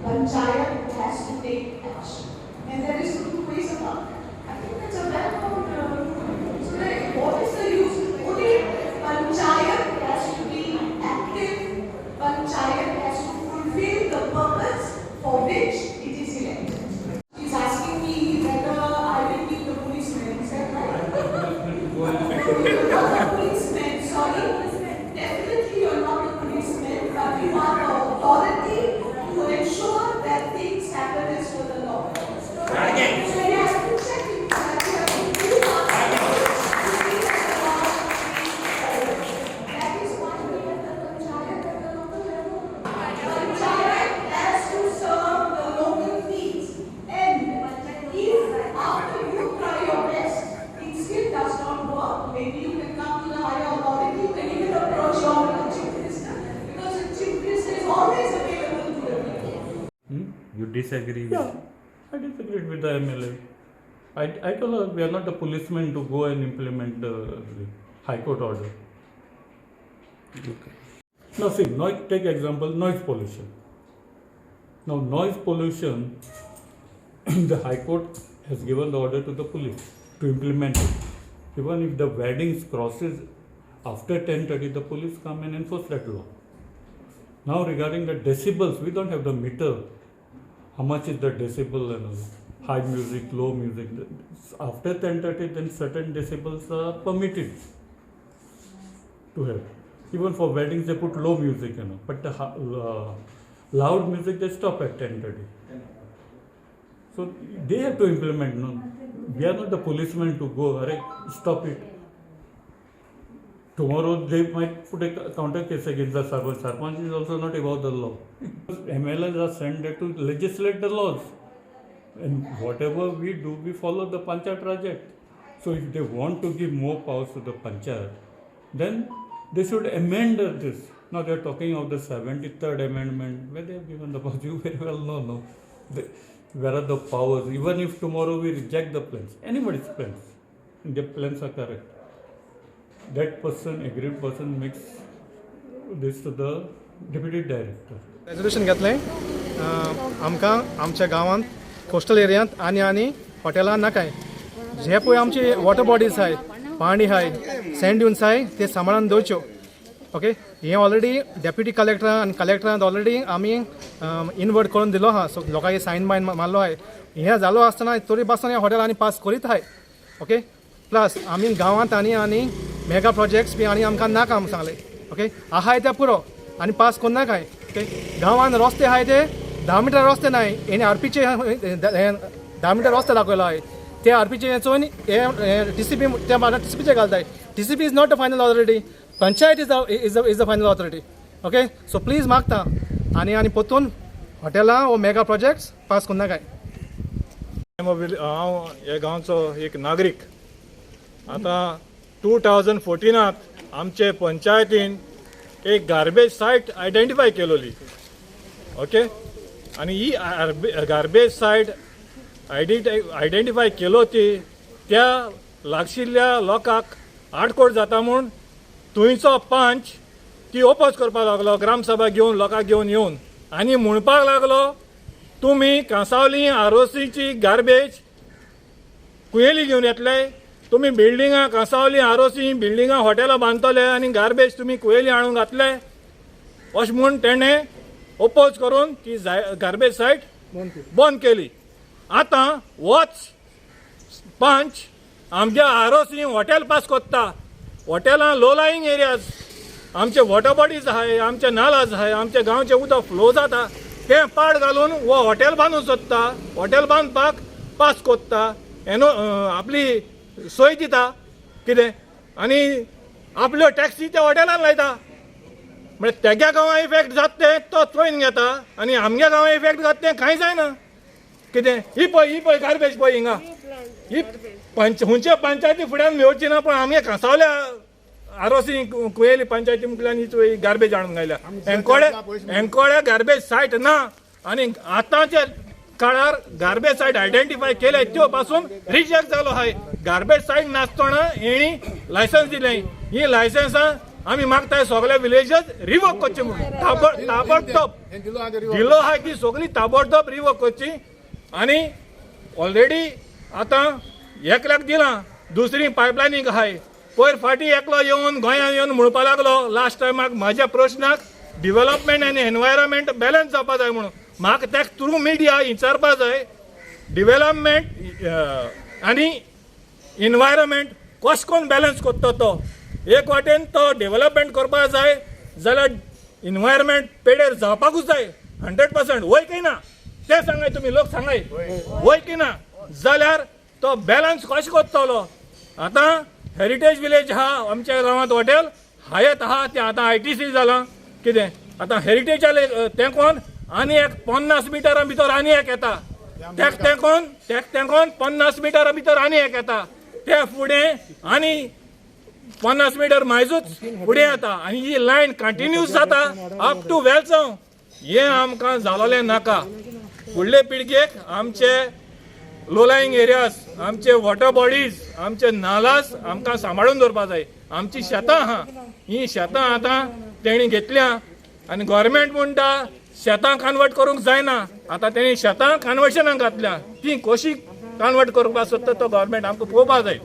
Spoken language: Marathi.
Panchayat has to take action. And there is two ways about it. I think that's a well-known so like, what is the use? Only Panchayat has to be active. Panchayat has to fulfill the purpose for which it is elected. He's asking me whether I will be the policeman. Is that right? You're not a policeman, sorry. Definitely you're not a policeman, but you are the authority to ensure that things happen as per the law. So you have to check it. That is why we have the Panchayat at the local level. Panchayat has to serve the local needs. And if after you try your best, it still does not work, maybe you can come to the higher authority, you can even approach your chief minister. Because the chief minister is always available to the people. You disagree? Yeah, I disagreed with the MLA. I told her we are not the policemen to go and implement the High Court order. Okay. Now see, take example, noise pollution. Now noise pollution, the High Court has given the order to the police to implement it. Even if the weddings crosses after 10:30, the police come and enforce that law. Now regarding the decibels, we don't have the meter. How much is the decibel and high music, low music? After 10:30, then certain decibels are permitted to have. Even for weddings, they put low music, but the loud music they stop at 10:30. So they have to implement. No, we are not the policemen to go. Stop it. Tomorrow they might put a counter case against the Sarpanch. Sarpanch is also not above the law. MLAs are sent there to legislate the laws. And whatever we do, we follow the Panchayat Raj Act. So if they want to give more powers to the Panchayat, then they should amend this. Now they are talking of the 73rd amendment, where they have given the powers. You very well know, where are the powers? Even if tomorrow we reject the plans, anybody's plans, and their plans are correct, that person, agreed person, makes this to the deputy director. Resolution घेतलें आमकां आमच्या गांवांत कोस्टल एरियांत आनी हॉटेलां नाकाय. जे पळय आमची वॉटर बॉडीज आहाय, पाणी आहाय, सँड ड्युन्स आहाय, ते सांबाळून दवरच्यो. ओके, हें ऑलरेडी डेप्युटी कलेक्टरान आनी कलेक्टरान ऑलरेडी आमी इनवर्ट करून दिलो आहा. सो लोकांनी सायन बायन मारलो आहाय. हें जालो आसतना तरी पासून ह्या हॉटेलांनी पास करीत आहाय. ओके, प्लस आमी गांवांत आनी मेगा प्रोजेक्ट्स बी आनी आमकां नाका आमी सांगलें. ओके, आहाय ते पुरो आनी पास कोन्ना काय. ओके, गांवांत रस्ते आहाय ते 10 मिटर रस्ते नाय. हेणी आरपीचे 10 मिटर रस्ते दाखयलो आहाय. ते आरपीचे हेचोन टीसीपी त्या टीसीपीचे घालताय. TCP is not a final authority. Panchayat is the final authority. Okay, so please मागता आनी पोतून हॉटेलां वो मेगा प्रोजेक्ट्स पास कोन्ना काय. हांव ह्या गांवचो एक नागरीक. आतां 2014 आमचे पंचायतीन एक गार्बेज सायट आयडेंटिफाय केलोली. ओके, आनी ही गार्बेज सायट आयडेंटिफाय केलो ती त्या लागशिल्ल्या लोकांक आडकोड जाता म्हूण थंयचो पंच ती ओपोज करपाक लागलो. ग्रामसभा घेवन लोकांक घेवन येवन आनी म्हणपाक लागलो तुमी कांसावली आरोसीची गार्बेज कुयेली घेवन येतले. तुम्ही बिल्डिंगां कांसावली आरोसी बिल्डिंगां हॉटेलां बांदतले आनी गार्बेज तुम्ही कुयेली हाडून घातले अशें म्हूण तेणें ओपोज करून ती गार्बेज सायट बंद केली. आतां होच पंच आमच्या आरोसी हॉटेल पास कोत्ता. हॉटेलां लो लायिंग एरियाज, आमचे वॉटर बॉडीज आहाय, आमचे नालाज आहाय, आमच्या गांवचे उदक फ्लो जाता तें पाड घालून वो हॉटेल बांदूंक सोदता. हॉटेल बांदपाक पास कोत्ता, आपली सोय दिता कितें आनी आपल्यो टॅक्सी त्या हॉटेलान लायता. म्हणजे तेग्या गांवां इफेक्ट जाता तें तो चोयन घेता आनी आमच्या गांवां इफेक्ट जाता तें कांय जायना. कितें ही पळय गार्बेज पळय हिंगा ही हुंचे पंचायती फुड्यान मेळची ना, पूण आमगे कांसावल्या आरोसी कुयेली पंचायती मुखल्यान ही गार्बेज हाडून घायल्या. एंकोड्या गार्बेज सायट ना आनी आतांच्या काळार गार्बेज सायट आयडेंटिफाय केले त्यो पासून रिजेक्ट जालो आहाय. गार्बेज सायट नासतना हेणी लायसन्स दिलें. ही लायसन्सां आमी मागताय सगळे विलेजस रिवोक करचे म्हणून ताबडतोब दिलो आहा ती सगळी ताबडतोब रिवोक करची आनी ऑलरेडी आतां 1 लाख दिलां दुसरी पायपलायनीक आहाय पयर फाटी एकलो येवन गोंयांत येवन म्हणपा लागलो लास्ट टायमाक म्हाज्या प्रश्नाक डिवेलपमेंट आनी एनवायरमेंट बॅलन्स जावपा जाय म्हणून म्हाका तेका थ्रू मिडिया विचारपा जाय डिवेलपमेंट आनी इन्वायरमेंट कशें करून बॅलन्स करता तो एक वाटेन तो डेव्हलपमेंट करपा जाय जाल्यार इन्वायरमेंट पेडेर जावपाकूच जाय 100% वय की ना ते सांगाय तुमी लोक सांगाय वय की ना जाल्यार तो बॅलन्स कशें करतलो आतां हेरिटेज विलेज आहा आमच्या गांवांत हॉटेल हायत आहा तें आतां ITC जालां कितें आतां हेरिटेजा तेंकोन आनी एक 50 मिटरा भितर आनी एक येता तेंकोन 50 मिटरा भितर आनी एक येता ते फुडें आनी 50 मिटर मायजूच फुडें येता आनी ही लायन कंटिन्यूस जाता अप टू वेलसांव हें आमकां जालोलें नाका फुडले पिळगेक आमचे लो लायंग एरियाज आमचे वॉटर बॉडीज आमचे नालास आमकां सांबाळून दवरपा जाय आमची शेतां आहा ही शेतां आतां तेणी घेतल्या आनी गोवोरमेंट म्हणटा शेतां कन्वर्ट करूंक जायना आतां तेणी शेतां कन्वर्शनाक घातल्या ती कशी कन्वर्ट करपा सोदता तो गोवोरमेंट आमकां पळोवपा जाय